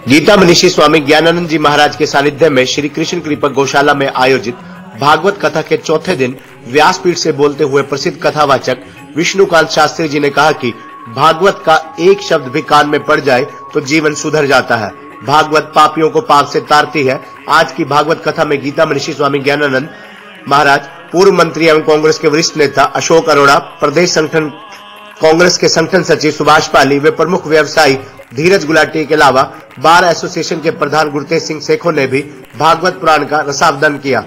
गीता मनीषी स्वामी ज्ञानानंद जी महाराज के सानिध्य में श्री कृष्ण कृपा गौशाला में आयोजित भागवत कथा के चौथे दिन व्यासपीठ से बोलते हुए प्रसिद्ध कथावाचक विष्णुकांत शास्त्री जी ने कहा कि भागवत का एक शब्द भी कान में पड़ जाए तो जीवन सुधर जाता है। भागवत पापियों को पाप से तारती है। आज की भागवत कथा में गीता मनीषी स्वामी ज्ञानानंद महाराज, पूर्व मंत्री एवं कांग्रेस के वरिष्ठ नेता अशोक अरोड़ा, प्रदेश संगठन कांग्रेस के संगठन सचिव सुभाष पाली व प्रमुख व्यवसायी धीरज गुलाटी के अलावा बार एसोसिएशन के प्रधान गुरतेज सिंह सेखों ने भी भागवत पुराण का रसावदन किया।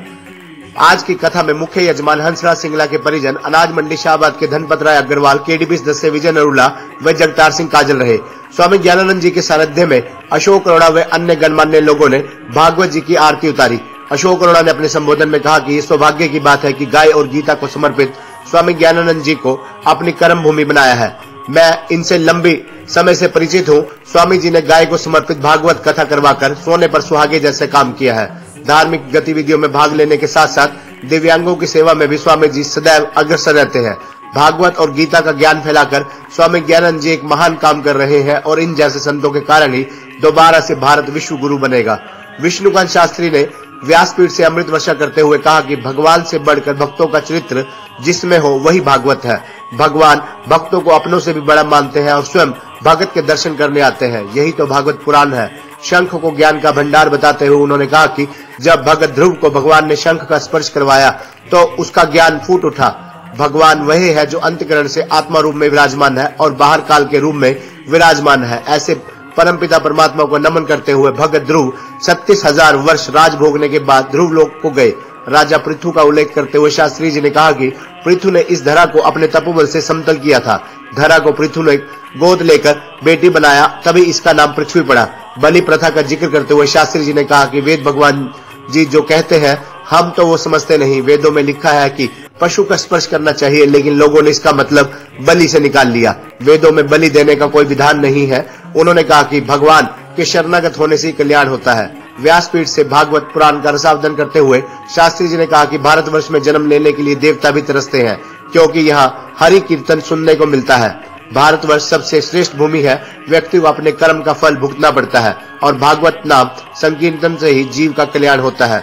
आज की कथा में मुख्य यजमान हंसराज सिंगला के परिजन, अनाज मंडी शाहबाद के धनपत राय अग्रवाल, केडीबी सदस्य विजय नरूला व जगतार सिंह काजल रहे। स्वामी ज्ञानानंद जी के सानिध्य में अशोक अरोड़ा व अन्य गणमान्य लोगों ने भागवत जी की आरती उतारी। अशोक अरोड़ा ने अपने संबोधन में कहा कि ये सौभाग्य की बात है कि गाय और गीता को समर्पित स्वामी ज्ञानानंद जी को अपनी कर्म भूमि बनाया है। मैं इनसे लंबी समय से परिचित हूँ। स्वामी जी ने गाय को समर्पित भागवत कथा करवाकर सोने पर सुहागे जैसे काम किया है। धार्मिक गतिविधियों में भाग लेने के साथ साथ दिव्यांगों की सेवा में भी स्वामी जी सदैव अग्रसर रहते हैं। भागवत और गीता का ज्ञान फैलाकर स्वामी ज्ञानानंद जी एक महान काम कर रहे हैं और इन जैसे संतों के कारण ही दोबारा से भारत विश्व गुरु बनेगा। विष्णुकांत शास्त्री ने व्यासपीठ से अमृत वर्षा करते हुए कहा कि भगवान से बढ़कर भक्तों का चरित्र जिसमें हो वही भागवत है। भगवान भक्तों को अपनों से भी बड़ा मानते हैं और स्वयं भगत के दर्शन करने आते हैं। यही तो भागवत पुराण है। शंख को ज्ञान का भंडार बताते हुए उन्होंने कहा कि जब भगत ध्रुव को भगवान ने शंख का स्पर्श करवाया तो उसका ज्ञान फूट उठा। भगवान वही है जो अंतःकरण से आत्मा रूप में विराजमान है और बाहर काल के रूप में विराजमान है। ऐसे परमपिता परमात्मा को नमन करते हुए भगत ध्रुव 36,000 वर्ष राज भोगने के बाद ध्रुव लोक को गए। राजा पृथु का उल्लेख करते हुए शास्त्री जी ने कहा कि पृथु ने इस धरा को अपने तपोबल से समतल किया था। धरा को पृथु ने गोद लेकर बेटी बनाया, तभी इसका नाम पृथ्वी पड़ा। बलि प्रथा का जिक्र करते हुए शास्त्री जी ने कहा कि वेद भगवान जी जो कहते हैं हम तो वो समझते नहीं। वेदों में लिखा है कि पशु का स्पर्श करना चाहिए, लेकिन लोगों ने इसका मतलब बलि से निकाल लिया। वेदों में बलि देने का कोई विधान नहीं है। उन्होंने कहा कि भगवान के शरणागत होने से कल्याण होता है। व्यासपीठ से भागवत पुराण का रसावदन करते हुए शास्त्री जी ने कहा कि भारतवर्ष में जन्म लेने के लिए देवता भी तरसते हैं, क्योंकि यहाँ हरि कीर्तन सुनने को मिलता है। भारतवर्ष सबसे श्रेष्ठ भूमि है। व्यक्ति को अपने कर्म का फल भुगतना पड़ता है और भागवत नाम संकीर्तन से ही जीव का कल्याण होता है।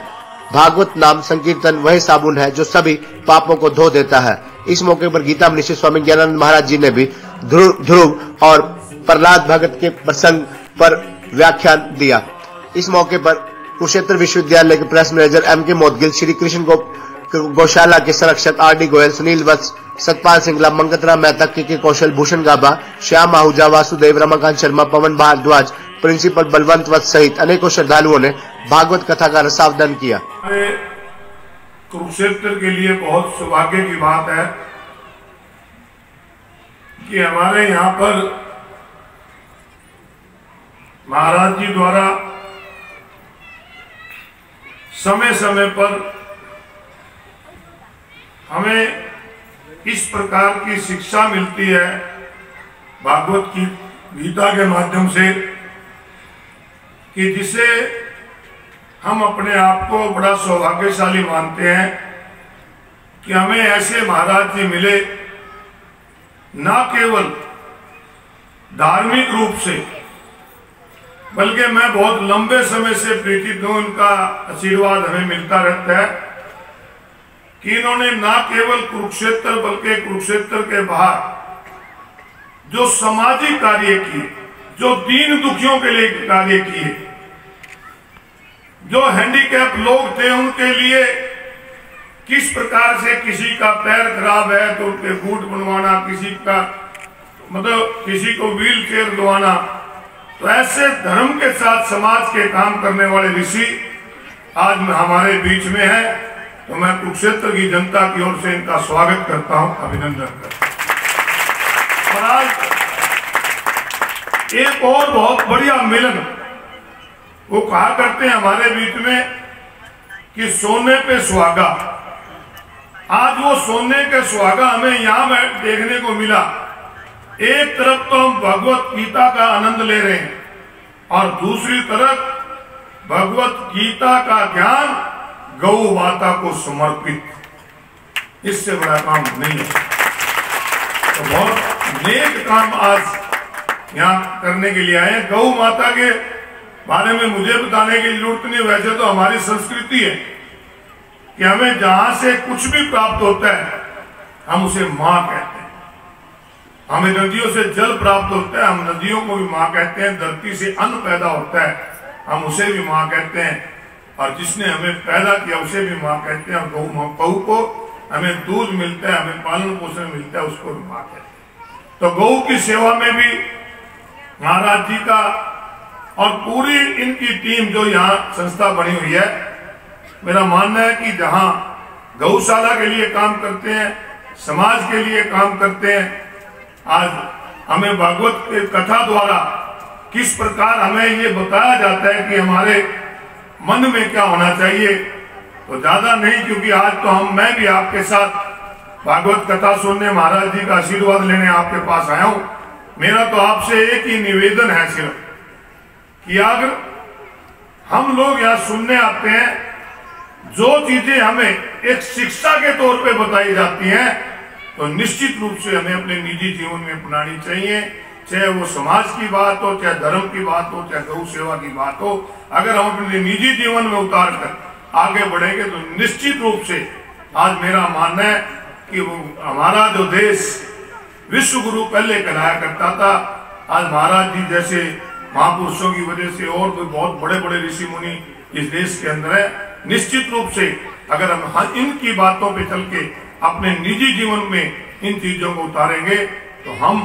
भागवत नाम संकीर्तन वह साबुन है जो सभी पापों को धो देता है। इस मौके पर गीता मनीषी स्वामी ज्ञानानंद महाराज जी ने भी ध्रुव और प्रहलाद भगत के प्रसंग पर व्याख्यान दिया। इस मौके पर कुरुक्षेत्र विश्वविद्यालय के press manager M.K. Modgil, Shri Krishna Gaushala के संरक्षक R.D. गोयल, सुनील वत्स, सतपाल सिंगला, मंगतराम मेहता, के कौशल, भूषण गाबा, श्याम आहूजा, वासुदेव, रमाकांत शर्मा, पवन भारद्वाज, प्रिंसिपल बलवंत वत्स सहित अनेकों श्रद्धालुओं ने भागवत कथा का रसावदन किया। कुरुक्षेत्र के लिए बहुत सौभाग्य की बात है कि हमारे यहाँ पर महाराज जी द्वारा समय समय पर हमें इस प्रकार की शिक्षा मिलती है भागवत की गीता के माध्यम से कि जिसे हम अपने आप को बड़ा सौभाग्यशाली मानते हैं कि हमें ऐसे महाराज जी मिले, ना केवल धार्मिक रूप से बल्कि मैं बहुत लंबे समय से प्रीतित हूं। उनका आशीर्वाद हमें मिलता रहता है कि इन्होंने ना केवल कुरुक्षेत्र बल्कि कुरुक्षेत्र के बाहर जो सामाजिक कार्य किए, जो दीन दुखियों के लिए कार्य किए, जो हैंडीकैप लोग थे उनके लिए किस प्रकार से किसी का पैर खराब है तो उनके बूट बनवाना, किसी का मतलब किसी को व्हील चेयर दवाना, तो ऐसे धर्म के साथ समाज के काम करने वाले ऋषि आज हमारे बीच में है। तो मैं कुरुक्षेत्र की जनता की ओर से इनका स्वागत करता हूं, अभिनंदन करता हूं। और आज एक और बहुत बढ़िया मिलन, वो कहा करते हैं हमारे बीच में कि सोने पे सुहागा। आज वो सोने के सुहागा हमें यहाँ देखने को मिला। एक तरफ तो हम भगवत गीता का आनंद ले रहे हैं और दूसरी तरफ भगवत गीता का ज्ञान गौ माता को समर्पित। इससे बड़ा काम नहीं है। तो बहुत नेक काम आज यहाँ करने के लिए आए। गौ माता के बारे में मुझे बताने की जरूरत नहीं। वैसे तो हमारी संस्कृति है कि हमें जहां से कुछ भी प्राप्त होता है हम उसे मां कहते हैं। हमें नदियों से जल प्राप्त होता है, हम नदियों को भी मां कहते हैं। धरती से अन्न पैदा होता है, हम उसे भी मां कहते हैं। और जिसने हमें पैदा किया उसे भी मां कहते हैं। और गऊ को हमें दूध मिलता है, हमें पालन पोषण मिलता है, उसको भी मां कहते हैं। तो गऊ की सेवा में भी महाराज जी का और पूरी इनकी टीम जो यहाँ संस्था बनी हुई है, मेरा मानना है कि जहां गौशाला के लिए काम करते हैं, समाज के लिए काम करते हैं, आज हमें भागवत की कथा द्वारा किस प्रकार हमें ये बताया जाता है कि हमारे मन में क्या होना चाहिए। तो ज्यादा नहीं, क्योंकि आज तो मैं भी आपके साथ भागवत कथा सुनने, महाराज जी का आशीर्वाद लेने आपके पास आया हूं। मेरा तो आपसे एक ही निवेदन है सिर्फ कि अगर हम लोग यहाँ सुनने आते हैं, जो चीजें हमें एक शिक्षा के तौर पे बताई जाती हैं, तो निश्चित रूप से हमें अपने निजी जीवन में अपनानी चाहिए। चाहे वो समाज की बात हो, चाहे धर्म की बात हो, चाहे गौ सेवा की बात हो। अगर हम अपने निजी जीवन में उतार कर आगे बढ़ेंगे तो निश्चित रूप से आज मेरा मानना है कि वो हमारा जो देश विश्व गुरु पहले कहलाया करता था, आज महाराज जी जैसे महापुरुषों की वजह से और भी बहुत बड़े बड़े ऋषि मुनि इस देश के अंदर है। निश्चित रूप से अगर हम इनकी बातों पे चल के अपने निजी जीवन में इन चीजों को उतारेंगे तो हम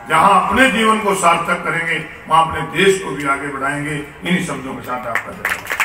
जहां अपने जीवन को सार्थक करेंगे वहां अपने देश को भी आगे बढ़ाएंगे। इन्हीं शब्दों के साथ आपका धन्यवाद।